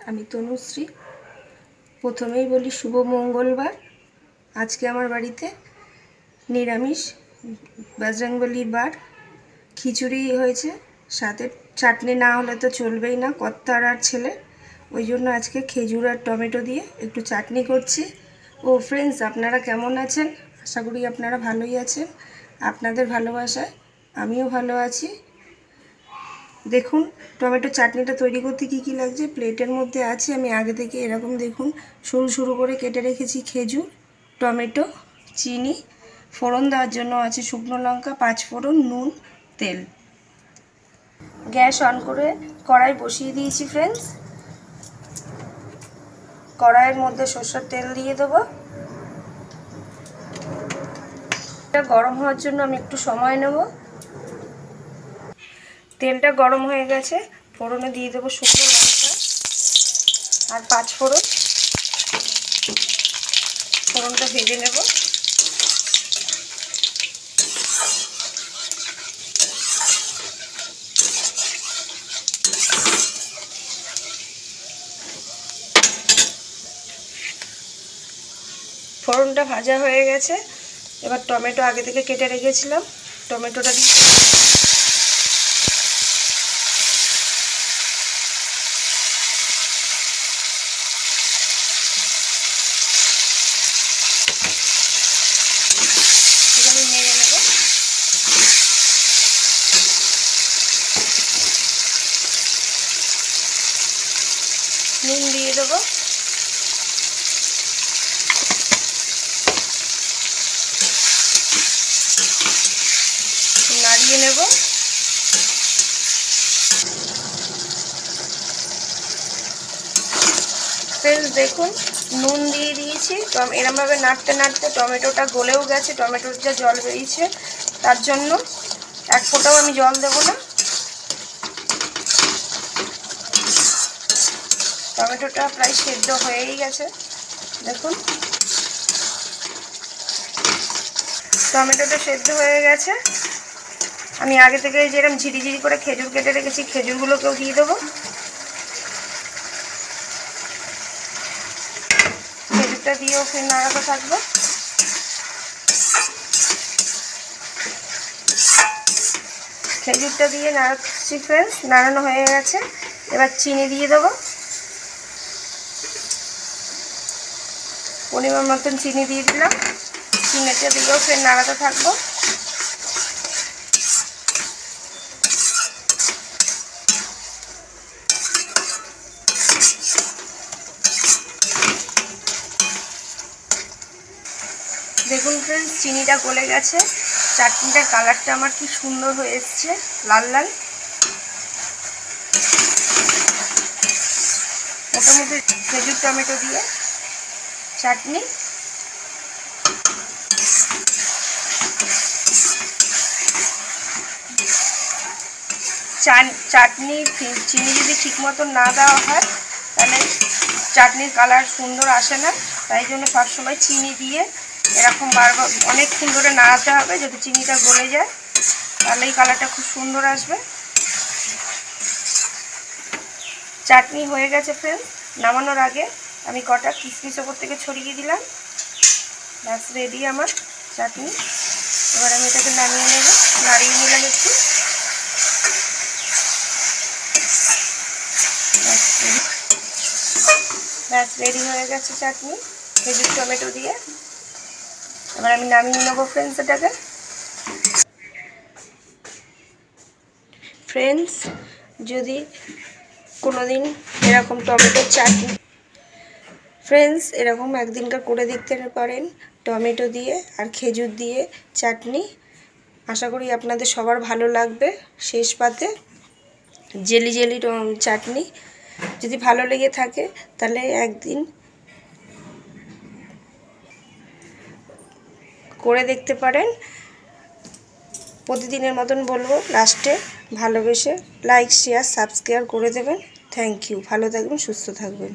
আমি তনুশ্রী। প্রথমেই বলি শুভ মঙ্গলবার। আজকে আমার বাড়িতে নিরামিষ বজরংবলির বার, খিচুড়ি হয়েছে, সাথে চাটনি না হলে তো চলবেই না কর্তার আর ছেলে। ওই জন্য আজকে খেজুর আর টমেটো দিয়ে একটু চাটনি করছি। ও ফ্রেন্ডস, আপনারা কেমন আছেন? আশা করি আপনারা ভালোই আছেন। আপনাদের ভালোবাসায় আমিও ভালো আছি। দেখুন টমেটো চাটনিটা তৈরি করতে কি কি লাগছে প্লেটের মধ্যে আছে। আমি আগে থেকে এরকম দেখুন সরু সরু করে কেটে রেখেছি খেজুর, টমেটো, চিনি, ফোড়ন দেওয়ার জন্য আছে শুকনো লঙ্কা, 5 ফোড়ন, নুন, তেল। গ্যাস অন করে কড়াই বসিয়ে দিয়েছি ফ্রেন্ডস। কড়াইয়ের মধ্যে সরষের তেল দিয়ে দেবো। এটা গরম হওয়ার জন্য আমি একটু সময় নেব। তেলটা গরম হয়ে গেছে, ফোড়নে দিয়ে দেবো শুকনো লঙ্কা আর 5 ফোড়ন। ফোড়নটা ভেজে নেব। ফোড়নটা ভাজা হয়ে গেছে, এবার টমেটো আগে থেকে কেটে রেখেছিলাম, টমেটোটা দিয়ে এখানে নেড়ে নেব। নুন দিয়ে দেবো। নাড়িয়ে নেব। ফ্রেন্ডস দেখুন নুন দিয়ে দিয়েছি, এরমভাবে নাড়তে নাড়তে টমেটোটা গলেও গেছে, টমেটোর যা জল বেরিয়েছে তার জন্য এক ফোঁটাও আমি জল দেব না। টমেটোটা প্রায় সেদ্ধ হয়েই গেছে। দেখুন টমেটোটা সেদ্ধ হয়ে গেছে। আমি আগে থেকে যেরকম ঝিরিঝিরি করে খেজুর কেটে রেখেছি খেজুরগুলোকেও দিয়ে দেবো। খেজুরটা দিয়েও ফের নাড়াতে থাকবো। খেজুরটা দিয়ে নাড়াচ্ছি ফ্রেন্ডস, নাড়ানো হয়ে গেছে। এবার চিনি দিয়ে দেবো, পরিমাণ মতন চিনি দিয়ে দিলাম। চিনিটা দিয়েও ফের নাড়াতে থাকবো। দেখুন ফ্রেন্ডস চিনিটা গলে গেছে, চাটনিটার কালারটা আমার কি সুন্দর হয়ে এসছে, লাল লাল। মোটামুটি খেজুর টমেটো দিয়ে চাটনি। চাটনি চিনি যদি ঠিক মতন না দেওয়া হয় তাহলে চাটনির কালার সুন্দর আসে না। তাই জন্য সবসময় চিনি দিয়ে এরকম বারবার অনেকক্ষণ ধরে নাড়াতে হবে। যদি চিনিটা গলে যায় তাহলে এই কালারটা খুব সুন্দর আসবে। চাটনি হয়ে গেছে ফ্রেন্ডস। নামানোর আগে আমি কটা কিশমিশ ওপর থেকে ছড়িয়ে দিলাম। ব্যাস রেডি আমার চাটনি। এবার আমি এটাকে নামিয়ে নেব। নাড়িয়ে নিলাম একটু। ব্যাস রেডি হয়ে গেছে চাটনি খেজুর টমেটো দিয়ে। এবার আমি নামিয়ে নেবো ফ্রেন্ডস এটাকে। ফ্রেন্ডস যদি কোনোদিন এরকম টমেটোর চাটনি ফ্রেন্ডস এরকম একদিনকার করে দেখতে পারেন, টমেটো দিয়ে আর খেজুর দিয়ে চাটনি। আশা করি আপনাদের সবার ভালো লাগবে। শেষ পাতে জেলি জেলি চাটনি। যদি ভালো লেগে থাকে তাহলে একদিন করে দেখতে পারেন। প্রতিদিনের মতন বলবো লাস্টে ভালোবেসে লাইক শেয়ার সাবস্ক্রাইব করে দেবেন। Thank you. ভালো থাকবেন, সুস্থ থাকবেন।